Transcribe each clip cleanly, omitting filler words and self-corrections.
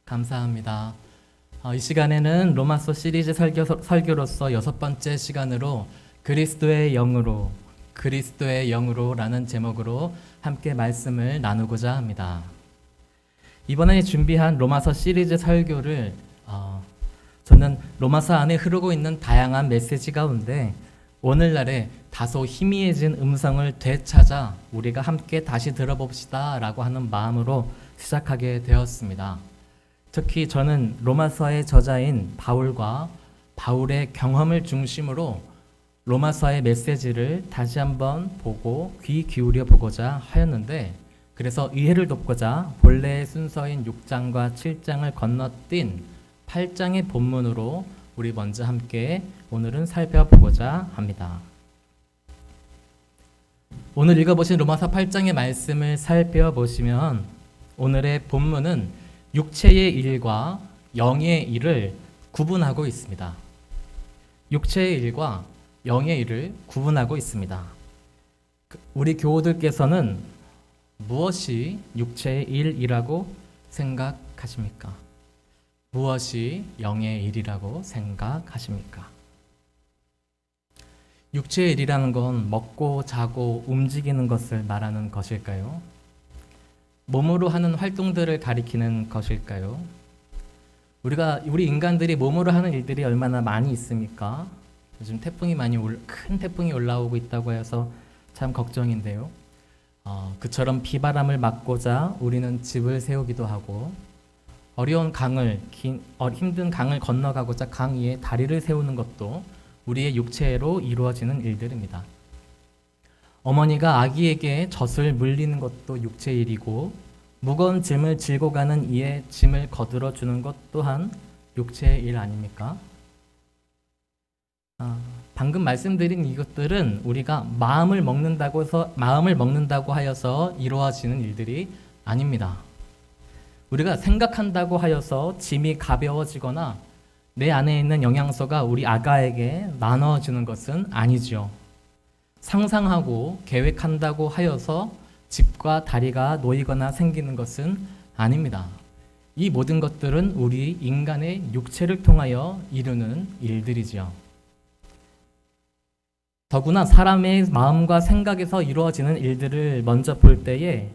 감사합니다. 이 시간에는 로마서 시리즈 설교로서 6번째 시간으로 그리스도의 영으로 라는 제목으로 함께 말씀을 나누고자 합니다. 이번에 준비한 로마서 시리즈 설교를 저는 로마서 안에 흐르고 있는 다양한 메시지 가운데 오늘날에 다소 희미해진 음성을 되찾아 우리가 함께 다시 들어봅시다 라고 하는 마음으로 시작하게 되었습니다. 특히 저는 로마서의 저자인 바울과 바울의 경험을 중심으로 로마서의 메시지를 다시 한번 보고 귀 기울여 보고자 하였는데, 그래서 이해를 돕고자 본래의 순서인 6장과 7장을 건너뛴 8장의 본문으로 우리 먼저 함께 오늘은 살펴보고자 합니다. 오늘 읽어보신 로마서 8장의 말씀을 살펴보시면 오늘의 본문은 육체의 일과 영의 일을 구분하고 있습니다. 육체의 일과 영의 일을 구분하고 있습니다. 우리 교우들께서는 무엇이 육체의 일이라고 생각하십니까? 무엇이 영의 일이라고 생각하십니까? 육체의 일이라는 건 먹고 자고 움직이는 것을 말하는 것일까요? 몸으로 하는 활동들을 가리키는 것일까요? 우리 인간들이 몸으로 하는 일들이 얼마나 많이 있습니까? 요즘 큰 태풍이 올라오고 있다고 해서 참 걱정인데요. 그처럼 비바람을 막고자 우리는 집을 세우기도 하고, 힘든 강을 건너가고자 강 위에 다리를 세우는 것도 우리의 육체로 이루어지는 일들입니다. 어머니가 아기에게 젖을 물리는 것도 육체의 일이고, 무거운 짐을 질고 가는 이의 짐을 거들어 주는 것 또한 육체의 일 아닙니까? 방금 말씀드린 이것들은 우리가 마음을 먹는다고 하여서 이루어지는 일들이 아닙니다. 우리가 생각한다고 하여서 짐이 가벼워지거나 내 안에 있는 영양소가 우리 아가에게 나눠지는 것은 아니죠. 상상하고 계획한다고 하여서 집과 다리가 놓이거나 생기는 것은 아닙니다. 이 모든 것들은 우리 인간의 육체를 통하여 이루는 일들이지요. 더구나 사람의 마음과 생각에서 이루어지는 일들을 먼저 볼 때에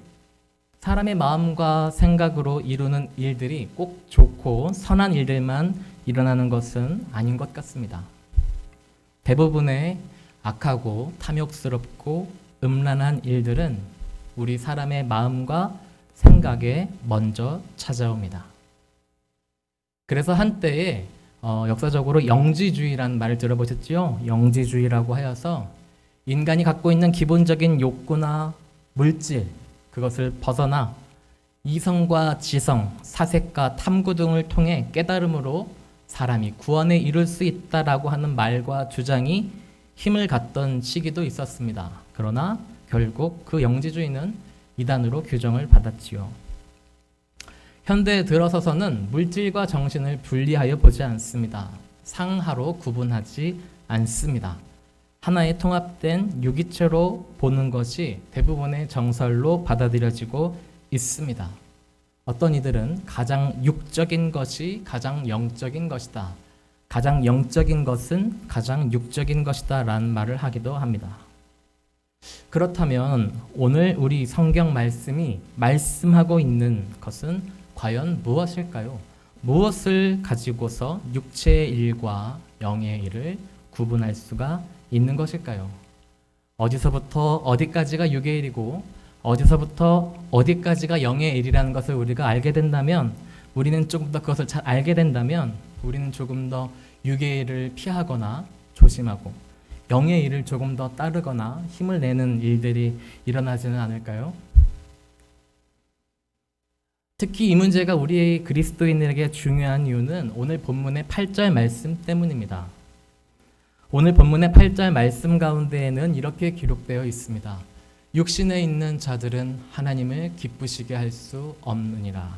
사람의 마음과 생각으로 이루는 일들이 꼭 좋고 선한 일들만 일어나는 것은 아닌 것 같습니다. 대부분의 악하고 탐욕스럽고 음란한 일들은 우리 사람의 마음과 생각에 먼저 찾아옵니다. 그래서 한때에 역사적으로 영지주의라는 말을 들어보셨죠? 영지주의라고 하여서 인간이 갖고 있는 기본적인 욕구나 물질, 그것을 벗어나 이성과 지성, 사색과 탐구 등을 통해 깨달음으로 사람이 구원에 이룰 수 있다라고 하는 말과 주장이 힘을 갖던 시기도 있었습니다. 그러나 결국 그 영지주의는 이단으로 규정을 받았지요. 현대에 들어서서는 물질과 정신을 분리하여 보지 않습니다. 상하로 구분하지 않습니다. 하나의 통합된 유기체로 보는 것이 대부분의 정설로 받아들여지고 있습니다. 어떤 이들은 가장 육적인 것이 가장 영적인 것이다, 가장 영적인 것은 가장 육적인 것이다 라는 말을 하기도 합니다. 그렇다면 오늘 우리 성경 말씀이 말씀하고 있는 것은 과연 무엇일까요? 무엇을 가지고서 육체의 일과 영의 일을 구분할 수가 있는 것일까요? 어디서부터 어디까지가 육의 일이고 어디서부터 어디까지가 영의 일이라는 것을 우리가 알게 된다면, 우리는 조금 더 그것을 잘 알게 된다면 우리는 조금 더 육의 일을 피하거나 조심하고 영의 일을 조금 더 따르거나 힘을 내는 일들이 일어나지는 않을까요? 특히 이 문제가 우리 그리스도인에게 중요한 이유는 오늘 본문의 8절 말씀 때문입니다. 오늘 본문의 8절 말씀 가운데에는 이렇게 기록되어 있습니다. 육신에 있는 자들은 하나님을 기쁘시게 할 수 없느니라.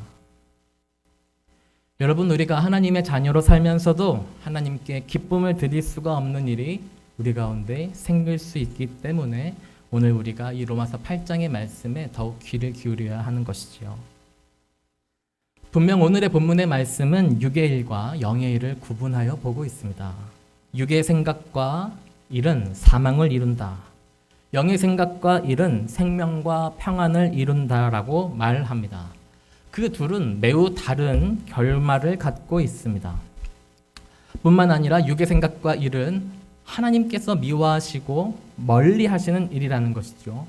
여러분, 우리가 하나님의 자녀로 살면서도 하나님께 기쁨을 드릴 수가 없는 일이 우리 가운데 생길 수 있기 때문에 오늘 우리가 이 로마서 8장의 말씀에 더욱 귀를 기울여야 하는 것이지요. 분명 오늘의 본문의 말씀은 육의 일과 영의 일을 구분하여 보고 있습니다. 육의 생각과 일은 사망을 이룬다. 영의 생각과 일은 생명과 평안을 이룬다라고 말합니다. 그 둘은 매우 다른 결말을 갖고 있습니다. 뿐만 아니라 육의 생각과 일은 하나님께서 미워하시고 멀리 하시는 일이라는 것이죠.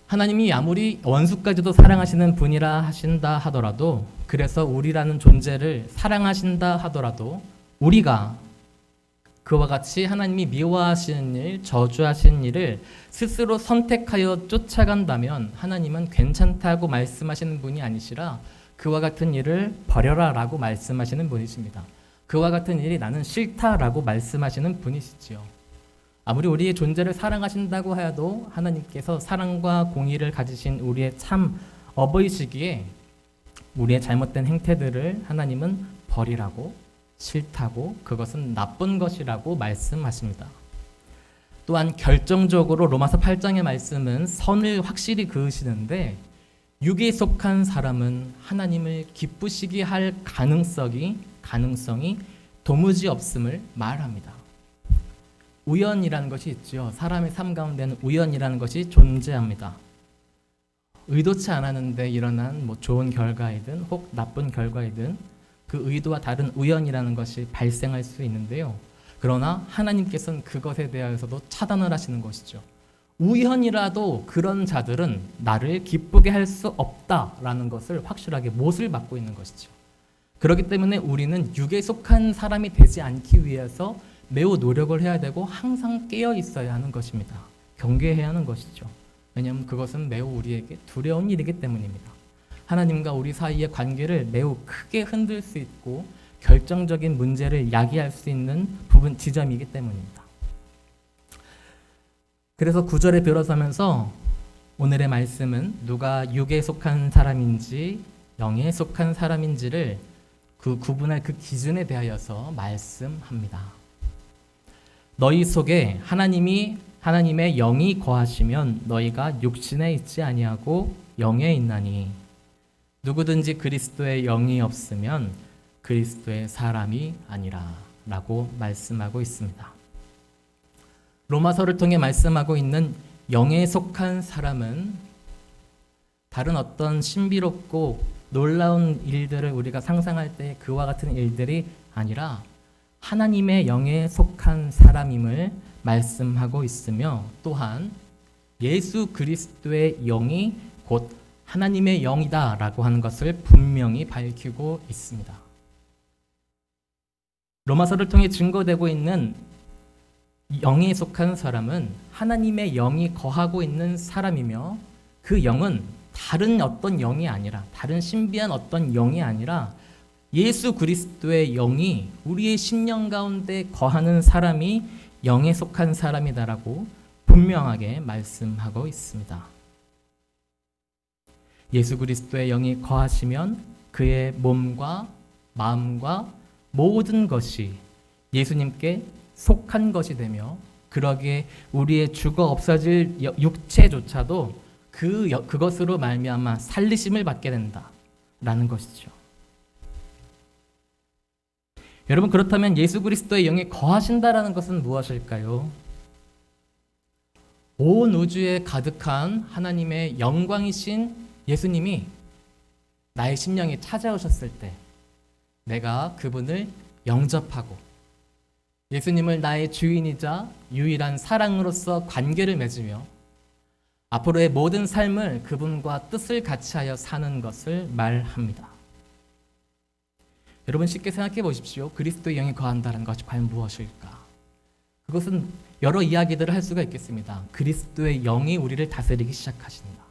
하나님이 아무리 원수까지도 사랑하시는 분이라 하신다 하더라도, 그래서 우리라는 존재를 사랑하신다 하더라도 우리가 그와 같이 하나님이 미워하시는 일, 저주하시는 일을 스스로 선택하여 쫓아간다면 하나님은 괜찮다고 말씀하시는 분이 아니시라 그와 같은 일을 버려라 라고 말씀하시는 분이십니다. 그와 같은 일이 나는 싫다라고 말씀하시는 분이시지요. 아무리 우리의 존재를 사랑하신다고 하여도 하나님께서 사랑과 공의를 가지신 우리의 참 어버이시기에 우리의 잘못된 행태들을 하나님은 버리라고, 싫다고, 그것은 나쁜 것이라고 말씀하십니다. 또한 결정적으로 로마서 8장의 말씀은 선을 확실히 그으시는데, 육에 속한 사람은 하나님을 기쁘시게 할 가능성이 도무지 없음을 말합니다. 우연이라는 것이 있죠. 사람의 삶 가운데는 우연이라는 것이 존재합니다. 의도치 않았는데 일어난 좋은 결과이든 혹 나쁜 결과이든 그 의도와 다른 우연이라는 것이 발생할 수 있는데요. 그러나 하나님께서는 그것에 대해서도 차단을 하시는 것이죠. 우연이라도 그런 자들은 나를 기쁘게 할 수 없다라는 것을 확실하게 못을 받고 있는 것이죠. 그렇기 때문에 우리는 육에 속한 사람이 되지 않기 위해서 매우 노력을 해야 되고 항상 깨어 있어야 하는 것입니다. 경계해야 하는 것이죠. 왜냐하면 그것은 매우 우리에게 두려운 일이기 때문입니다. 하나님과 우리 사이의 관계를 매우 크게 흔들 수 있고 결정적인 문제를 야기할 수 있는 지점이기 때문입니다. 그래서 9절에 들어서면서 오늘의 말씀은 누가 육에 속한 사람인지 영에 속한 사람인지를 그 구분할 그 기준에 대하여서 말씀합니다. 너희 속에 하나님의 영이 거하시면 너희가 육신에 있지 아니하고 영에 있나니 누구든지 그리스도의 영이 없으면 그리스도의 사람이 아니라 라고 말씀하고 있습니다. 로마서를 통해 말씀하고 있는 영에 속한 사람은 다른 어떤 신비롭고 놀라운 일들을 우리가 상상할 때 그와 같은 일들이 아니라 하나님의 영에 속한 사람임을 말씀하고 있으며, 또한 예수 그리스도의 영이 곧 하나님의 영이다라고 하는 것을 분명히 밝히고 있습니다. 로마서를 통해 증거되고 있는 영에 속한 사람은 하나님의 영이 거하고 있는 사람이며, 그 영은 다른 어떤 영이 아니라, 다른 신비한 어떤 영이 아니라 예수 그리스도의 영이 우리의 심령 가운데 거하는 사람이 영에 속한 사람이다라고 분명하게 말씀하고 있습니다. 예수 그리스도의 영이 거하시면 그의 몸과 마음과 모든 것이 예수님께 속한 것이 되며, 그러기에 우리의 죽어 없어질 육체조차도 그것으로 말미암아 살리심을 받게 된다라는 것이죠. 여러분, 그렇다면 예수 그리스도의 영이 거하신다라는 것은 무엇일까요? 온 우주에 가득한 하나님의 영광이신 예수님이 나의 심령에 찾아오셨을 때 내가 그분을 영접하고 예수님을 나의 주인이자 유일한 사랑으로서 관계를 맺으며 앞으로의 모든 삶을 그분과 뜻을 같이하여 사는 것을 말합니다. 여러분, 쉽게 생각해 보십시오. 그리스도의 영이 거한다는 것이 과연 무엇일까? 그것은 여러 이야기들을 할 수가 있겠습니다. 그리스도의 영이 우리를 다스리기 시작하신다.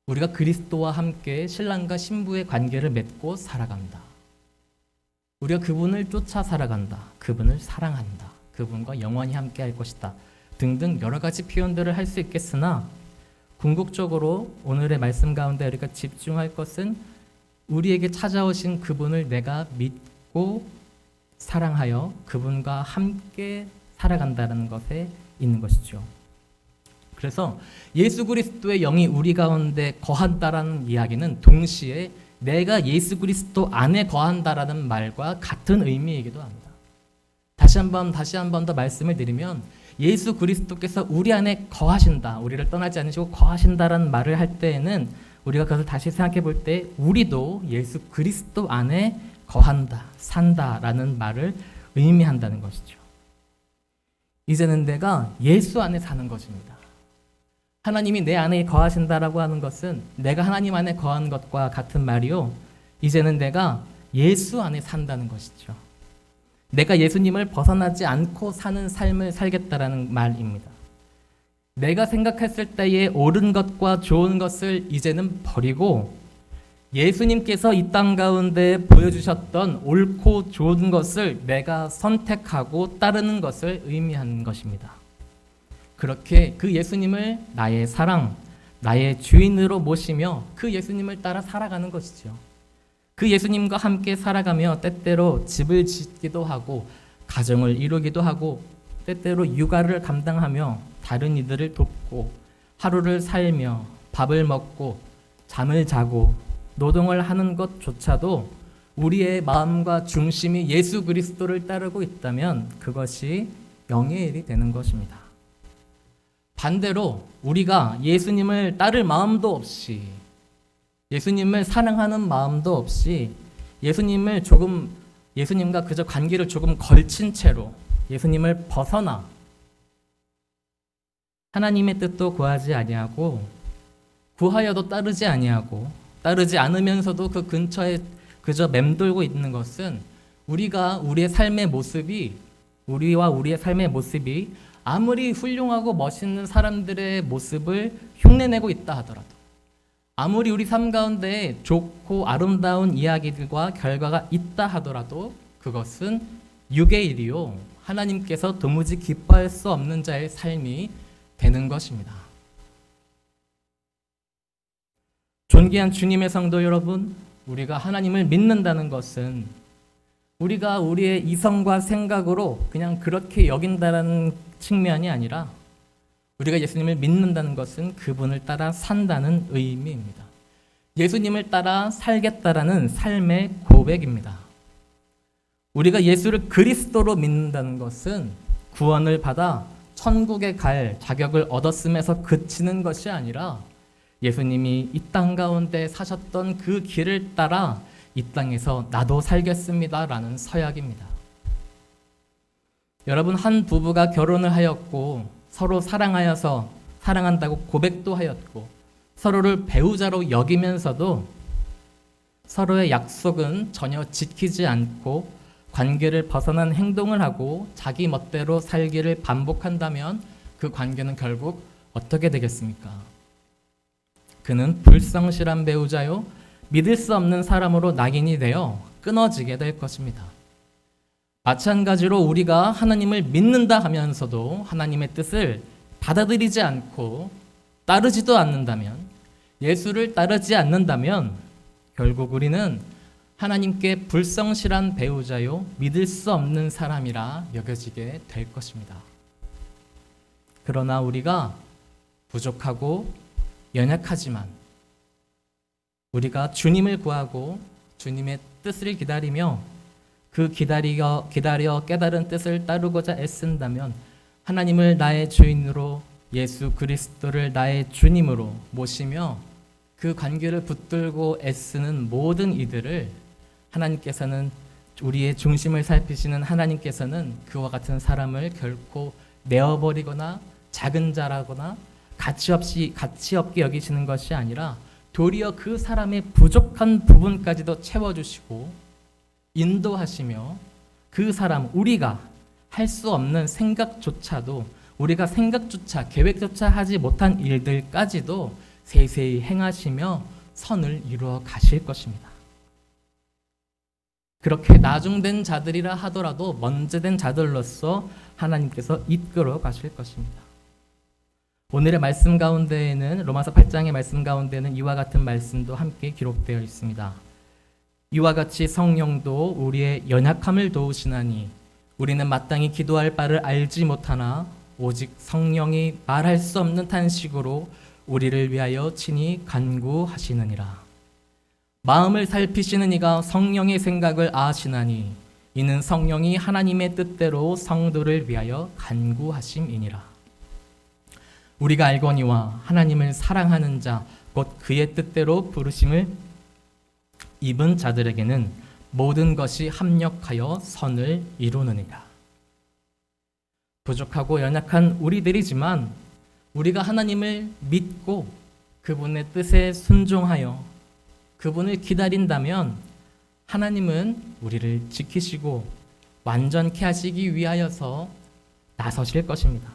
우리가 그리스도와 함께 신랑과 신부의 관계를 맺고 살아간다. 우리가 그분을 쫓아 살아간다. 그분을 사랑한다. 그분과 영원히 함께 할 것이다. 등등 여러 가지 표현들을 할 수 있겠으나, 궁극적으로 오늘의 말씀 가운데 우리가 집중할 것은 우리에게 찾아오신 그분을 내가 믿고 사랑하여 그분과 함께 살아간다는 것에 있는 것이죠. 그래서 예수 그리스도의 영이 우리 가운데 거한다라는 이야기는 동시에 내가 예수 그리스도 안에 거한다라는 말과 같은 의미이기도 합니다. 다시 한 번 더 말씀을 드리면 예수 그리스도께서 우리 안에 거하신다, 우리를 떠나지 않으시고 거하신다라는 말을 할 때에는 우리가 그것을 다시 생각해 볼 때 우리도 예수 그리스도 안에 거한다, 산다라는 말을 의미한다는 것이죠. 이제는 내가 예수 안에 사는 것입니다. 하나님이 내 안에 거하신다라고 하는 것은 내가 하나님 안에 거하는 것과 같은 말이요. 이제는 내가 예수 안에 산다는 것이죠. 내가 예수님을 벗어나지 않고 사는 삶을 살겠다라는 말입니다. 내가 생각했을 때의 옳은 것과 좋은 것을 이제는 버리고 예수님께서 이 땅 가운데 보여주셨던 옳고 좋은 것을 내가 선택하고 따르는 것을 의미하는 것입니다. 그렇게 그 예수님을 나의 사랑, 나의 주인으로 모시며 그 예수님을 따라 살아가는 것이죠. 그 예수님과 함께 살아가며 때때로 집을 짓기도 하고 가정을 이루기도 하고 때때로 육아를 감당하며 다른 이들을 돕고 하루를 살며 밥을 먹고 잠을 자고 노동을 하는 것조차도 우리의 마음과 중심이 예수 그리스도를 따르고 있다면 그것이 영의 일이 되는 것입니다. 반대로 우리가 예수님을 따를 마음도 없이 예수님을 사랑하는 마음도 없이 예수님과 그저 관계를 조금 걸친 채로 예수님을 벗어나 하나님의 뜻도 구하지 아니하고 구하여도 따르지 아니하고 따르지 않으면서도 그 근처에 그저 맴돌고 있는 것은 우리와 우리의 삶의 모습이 아무리 훌륭하고 멋있는 사람들의 모습을 흉내내고 있다 하더라도 아무리 우리 삶 가운데 좋고 아름다운 이야기들과 결과가 있다 하더라도 그것은 육의 일이요 하나님께서 도무지 기뻐할 수 없는 자의 삶이 되는 것입니다. 존귀한 주님의 성도 여러분, 우리가 하나님을 믿는다는 것은 우리가 우리의 이성과 생각으로 그냥 그렇게 여긴다는 측면이 아니라 우리가 예수님을 믿는다는 것은 그분을 따라 산다는 의미입니다. 예수님을 따라 살겠다라는 삶의 고백입니다. 우리가 예수를 그리스도로 믿는다는 것은 구원을 받아 천국에 갈 자격을 얻었음에서 그치는 것이 아니라 예수님이 이 땅 가운데 사셨던 그 길을 따라 이 땅에서 나도 살겠습니다라는 서약입니다. 여러분, 한 부부가 결혼을 하였고 서로 사랑하여서 사랑한다고 고백도 하였고 서로를 배우자로 여기면서도 서로의 약속은 전혀 지키지 않고 관계를 벗어난 행동을 하고 자기 멋대로 살기를 반복한다면 그 관계는 결국 어떻게 되겠습니까? 그는 불성실한 배우자요 믿을 수 없는 사람으로 낙인이 되어 끊어지게 될 것입니다. 마찬가지로 우리가 하나님을 믿는다 하면서도 하나님의 뜻을 받아들이지 않고 따르지도 않는다면, 예수를 따르지 않는다면 결국 우리는 하나님께 불성실한 배우자요 믿을 수 없는 사람이라 여겨지게 될 것입니다. 그러나 우리가 부족하고 연약하지만 우리가 주님을 구하고 주님의 뜻을 기다리며 그 기다려 깨달은 뜻을 따르고자 애쓴다면 하나님을 나의 주인으로 예수 그리스도를 나의 주님으로 모시며 그 관계를 붙들고 애쓰는 모든 이들을 하나님께서는 우리의 중심을 살피시는 하나님께서는 그와 같은 사람을 결코 내어버리거나 작은 자라거나 가치 없게 여기시는 것이 아니라 도리어 그 사람의 부족한 부분까지도 채워주시고 인도하시며 그 사람, 우리가 할 수 없는 생각조차도 우리가 생각조차 계획조차 하지 못한 일들까지도 세세히 행하시며 선을 이루어 가실 것입니다. 그렇게 나중된 자들이라 하더라도 먼저된 자들로서 하나님께서 이끌어 가실 것입니다. 오늘의 말씀 가운데에는 로마서 8장의 말씀 가운데는 이와 같은 말씀도 함께 기록되어 있습니다. 이와 같이 성령도 우리의 연약함을 도우시나니 우리는 마땅히 기도할 바를 알지 못하나 오직 성령이 말할 수 없는 탄식으로 우리를 위하여 친히 간구하시느니라. 마음을 살피시는 이가 성령의 생각을 아시나니 이는 성령이 하나님의 뜻대로 성도를 위하여 간구하심이니라. 우리가 알거니와 하나님을 사랑하는 자 곧 그의 뜻대로 부르심을 입은 자들에게는 모든 것이 합력하여 선을 이루느니라. 부족하고 연약한 우리들이지만 우리가 하나님을 믿고 그분의 뜻에 순종하여 그분을 기다린다면 하나님은 우리를 지키시고 완전케 하시기 위하여서 나서실 것입니다.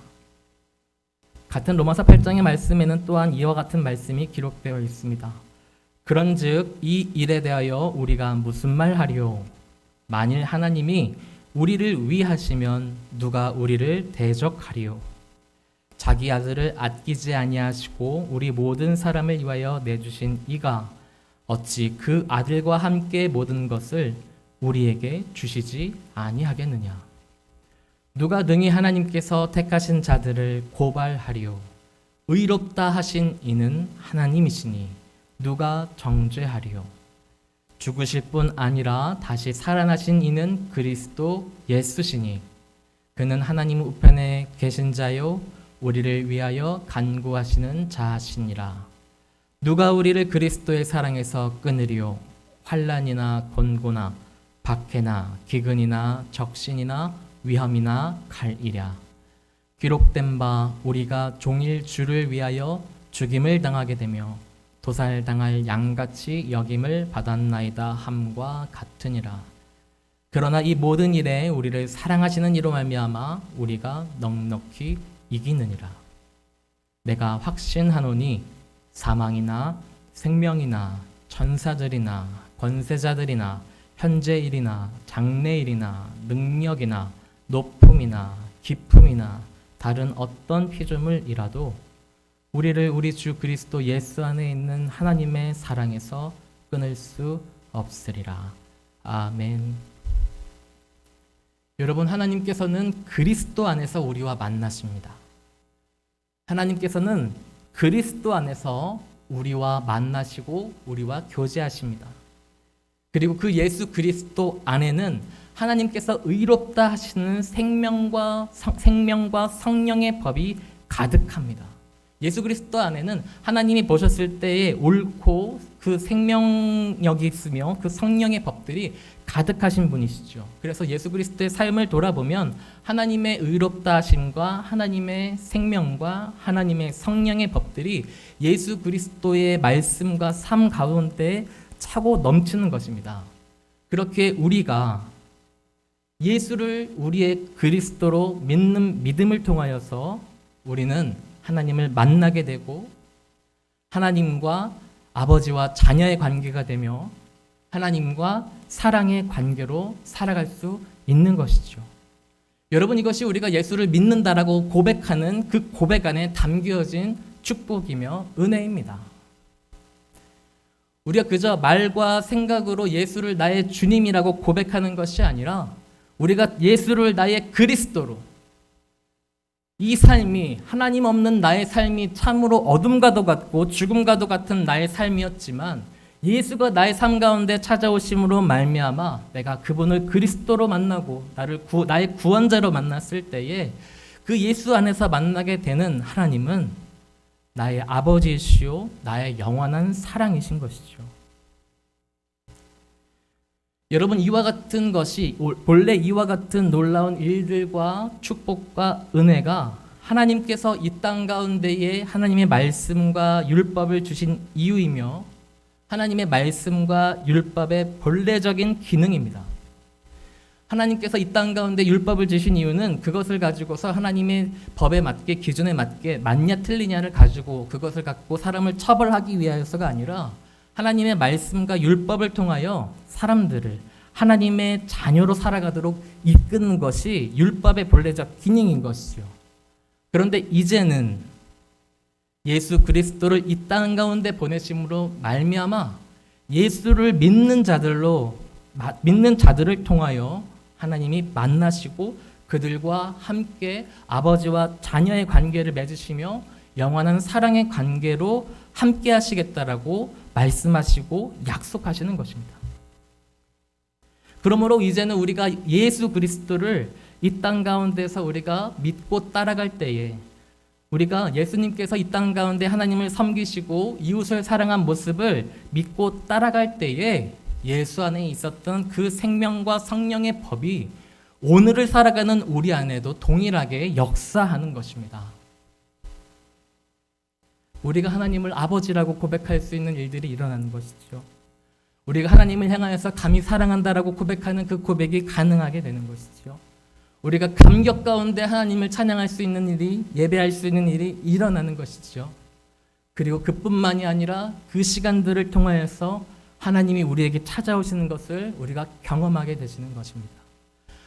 같은 로마서 8장의 말씀에는 또한 이와 같은 말씀이 기록되어 있습니다. 그런즉 이 일에 대하여 우리가 무슨 말하리요? 만일 하나님이 우리를 위하시면 누가 우리를 대적하리요? 자기 아들을 아끼지 아니하시고 우리 모든 사람을 위하여 내주신 이가 어찌 그 아들과 함께 모든 것을 우리에게 주시지 아니하겠느냐? 누가 능히 하나님께서 택하신 자들을 고발하리요? 의롭다 하신 이는 하나님이시니 누가 정죄하리요? 죽으실 뿐 아니라 다시 살아나신 이는 그리스도 예수시니 그는 하나님 우편에 계신 자요 우리를 위하여 간구하시는 자시니라. 누가 우리를 그리스도의 사랑에서 끊으리요? 환난이나 곤고나 박해나 기근이나 적신이나 위험이나 칼이랴. 기록된 바 우리가 종일 주를 위하여 죽임을 당하게 되며 도살당할 양같이 여김을 받았나이다 함과 같으니라. 그러나 이 모든 일에 우리를 사랑하시는 이로 말미암아 우리가 넉넉히 이기느니라. 내가 확신하노니 사망이나 생명이나 천사들이나 권세자들이나 현재일이나 장래일이나 능력이나 높음이나 깊음이나 다른 어떤 피조물이라도 우리를 우리 주 그리스도 예수 안에 있는 하나님의 사랑에서 끊을 수 없으리라. 아멘. 여러분, 하나님께서는 그리스도 안에서 우리와 만나십니다. 하나님께서는 그리스도 안에서 우리와 만나시고 우리와 교제하십니다. 그리고 그 예수 그리스도 안에는 하나님께서 의롭다 하시는 생명과 성령의 법이 가득합니다. 예수 그리스도 안에는 하나님이 보셨을 때에 옳고 그 생명력이 있으며 그 성령의 법들이 가득하신 분이시죠. 그래서 예수 그리스도의 삶을 돌아보면 하나님의 의롭다 하심과 하나님의 생명과 하나님의 성령의 법들이 예수 그리스도의 말씀과 삶 가운데 차고 넘치는 것입니다. 그렇게 우리가 예수를 우리의 그리스도로 믿는 믿음을 통하여서 우리는 하나님을 만나게 되고 하나님과 아버지와 자녀의 관계가 되며 하나님과 사랑의 관계로 살아갈 수 있는 것이죠. 여러분, 이것이 우리가 예수를 믿는다라고 고백하는 그 고백 안에 담겨진 축복이며 은혜입니다. 우리가 그저 말과 생각으로 예수를 나의 주님이라고 고백하는 것이 아니라 우리가 예수를 나의 그리스도로, 이 삶이 하나님 없는 나의 삶이 참으로 어둠과도 같고 죽음과도 같은 나의 삶이었지만 예수가 나의 삶 가운데 찾아오심으로 말미암아 내가 그분을 그리스도로 만나고 나의 구원자로 만났을 때에 그 예수 안에서 만나게 되는 하나님은 나의 아버지이시오 나의 영원한 사랑이신 것이죠. 여러분, 이와 같은 것이 본래 이와 같은 놀라운 일들과 축복과 은혜가 하나님께서 이 땅 가운데에 하나님의 말씀과 율법을 주신 이유이며 하나님의 말씀과 율법의 본래적인 기능입니다. 하나님께서 이 땅 가운데 율법을 주신 이유는 그것을 가지고서 하나님의 법에 맞게 기준에 맞게 맞냐 틀리냐를 가지고 그것을 갖고 사람을 처벌하기 위하여서가 아니라 하나님의 말씀과 율법을 통하여 사람들을 하나님의 자녀로 살아가도록 이끄는 것이 율법의 본래적 기능인 것이죠. 그런데 이제는 예수 그리스도를 이 땅 가운데 보내심으로 말미암아 예수를 믿는 자들을 통하여 하나님이 만나시고 그들과 함께 아버지와 자녀의 관계를 맺으시며 영원한 사랑의 관계로 함께 하시겠다라고 말씀하시고 약속하시는 것입니다. 그러므로 이제는 우리가 예수 그리스도를 이 땅 가운데서 우리가 믿고 따라갈 때에, 우리가 예수님께서 이 땅 가운데 하나님을 섬기시고 이웃을 사랑한 모습을 믿고 따라갈 때에 예수 안에 있었던 그 생명과 성령의 법이 오늘을 살아가는 우리 안에도 동일하게 역사하는 것입니다. 우리가 하나님을 아버지라고 고백할 수 있는 일들이 일어나는 것이죠. 우리가 하나님을 향하여서 감히 사랑한다라고 고백하는 그 고백이 가능하게 되는 것이죠. 우리가 감격 가운데 하나님을 찬양할 수 있는 일이, 예배할 수 있는 일이 일어나는 것이죠. 그리고 그뿐만이 아니라 그 시간들을 통하여서 하나님이 우리에게 찾아오시는 것을 우리가 경험하게 되시는 것입니다.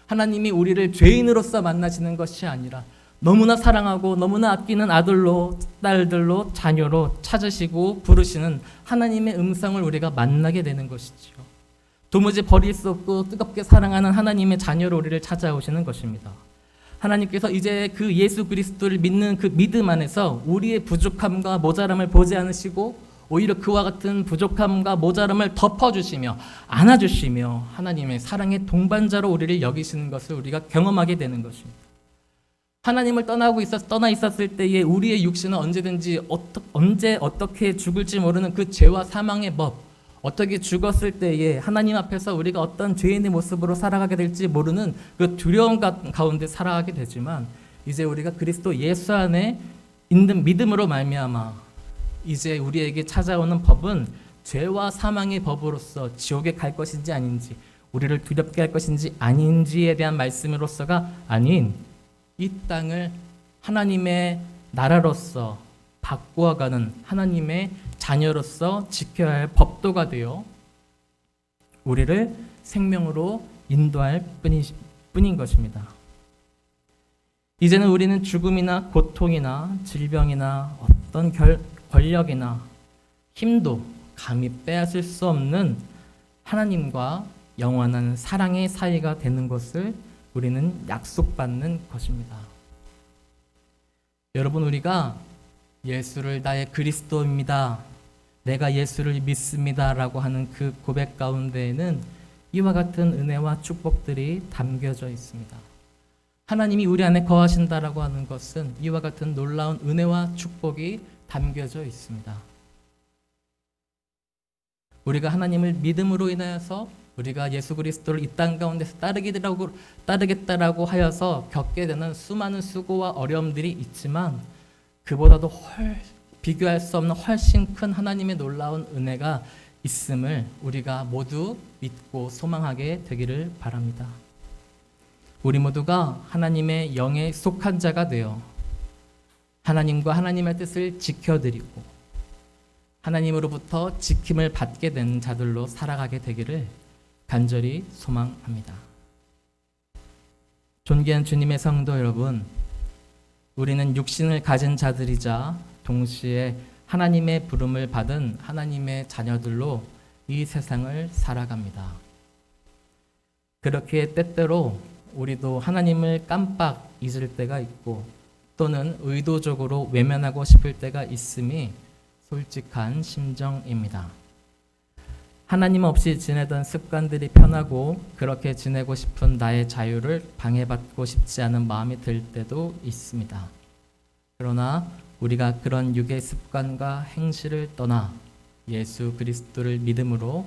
하나님이 우리를 죄인으로서 만나시는 것이 아니라 너무나 사랑하고 너무나 아끼는 아들로, 딸들로, 자녀로 찾으시고 부르시는 하나님의 음성을 우리가 만나게 되는 것이죠. 도무지 버릴 수 없고 뜨겁게 사랑하는 하나님의 자녀로 우리를 찾아오시는 것입니다. 하나님께서 이제 그 예수 그리스도를 믿는 그 믿음 안에서 우리의 부족함과 모자람을 보지 않으시고 오히려 그와 같은 부족함과 모자람을 덮어주시며 안아주시며 하나님의 사랑의 동반자로 우리를 여기시는 것을 우리가 경험하게 되는 것입니다. 하나님을 떠나 있었을 때에 우리의 육신은 언제든지 언제 어떻게 죽을지 모르는 그 죄와 사망의 법, 어떻게 죽었을 때에 하나님 앞에서 우리가 어떤 죄인의 모습으로 살아가게 될지 모르는 그 두려움 가운데 살아가게 되지만, 이제 우리가 그리스도 예수 안에 있는 믿음으로 말미암아 이제 우리에게 찾아오는 법은 죄와 사망의 법으로서 지옥에 갈 것인지 아닌지, 우리를 두렵게 할 것인지 아닌지에 대한 말씀으로서가 아닌 이 땅을 하나님의 나라로서 바꾸어가는 하나님의 자녀로서 지켜야 할 법도가 되어 우리를 생명으로 인도할 뿐인 것입니다. 이제는 우리는 죽음이나 고통이나 질병이나 어떤 권력이나 힘도 감히 빼앗을 수 없는 하나님과 영원한 사랑의 사이가 되는 것을 우리는 약속받는 것입니다. 여러분, 우리가 예수를 나의 그리스도입니다, 내가 예수를 믿습니다 라고 하는 그 고백 가운데에는 이와 같은 은혜와 축복들이 담겨져 있습니다. 하나님이 우리 안에 거하신다라고 하는 것은 이와 같은 놀라운 은혜와 축복이 담겨져 있습니다. 우리가 하나님을 믿음으로 인하여서 우리가 예수 그리스도를 이 땅 가운데서 따르겠다라고 하여서 겪게 되는 수많은 수고와 어려움들이 있지만, 그보다도 비교할 수 없는 훨씬 큰 하나님의 놀라운 은혜가 있음을 우리가 모두 믿고 소망하게 되기를 바랍니다. 우리 모두가 하나님의 영에 속한 자가 되어 하나님과 하나님의 뜻을 지켜드리고 하나님으로부터 지킴을 받게 된 자들로 살아가게 되기를 간절히 소망합니다. 존귀한 주님의 성도 여러분, 우리는 육신을 가진 자들이자 동시에 하나님의 부름을 받은 하나님의 자녀들로 이 세상을 살아갑니다. 그렇게 때때로 우리도 하나님을 깜빡 잊을 때가 있고 또는 의도적으로 외면하고 싶을 때가 있음이 솔직한 심정입니다. 하나님 없이 지내던 습관들이 편하고 그렇게 지내고 싶은 나의 자유를 방해받고 싶지 않은 마음이 들 때도 있습니다. 그러나 우리가 그런 육의 습관과 행실을 떠나 예수 그리스도를 믿음으로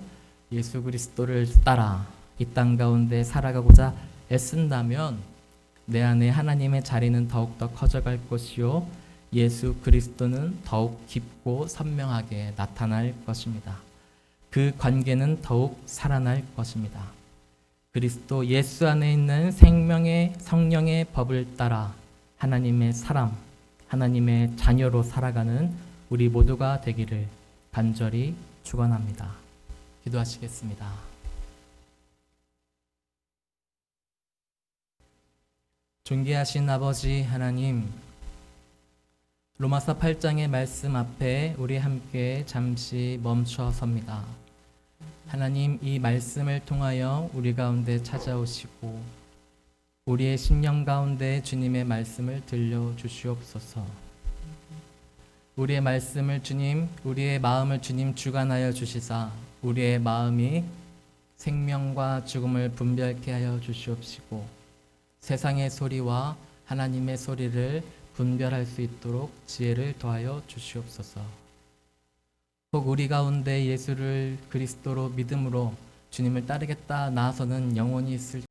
예수 그리스도를 따라 이 땅 가운데 살아가고자 애쓴다면 내 안에 하나님의 자리는 더욱더 커져갈 것이요 예수 그리스도는 더욱 깊고 선명하게 나타날 것입니다. 그 관계는 더욱 살아날 것입니다. 그리스도 예수 안에 있는 생명의 성령의 법을 따라 하나님의 사람, 하나님의 자녀로 살아가는 우리 모두가 되기를 간절히 축원합니다. 기도하시겠습니다. 존귀하신 아버지 하나님, 로마서 8장의 말씀 앞에 우리 함께 잠시 멈춰 섭니다. 하나님, 이 말씀을 통하여 우리 가운데 찾아오시고 우리의 심령 가운데 주님의 말씀을 들려주시옵소서. 우리의 말씀을 주님, 우리의 마음을 주님 주관하여 주시사 우리의 마음이 생명과 죽음을 분별케 하여 주시옵시고 세상의 소리와 하나님의 소리를 분별할 수 있도록 지혜를 더하여 주시옵소서. 혹 우리 가운데 예수를 그리스도로 믿음으로 주님을 따르겠다 나아서는 영혼이 있을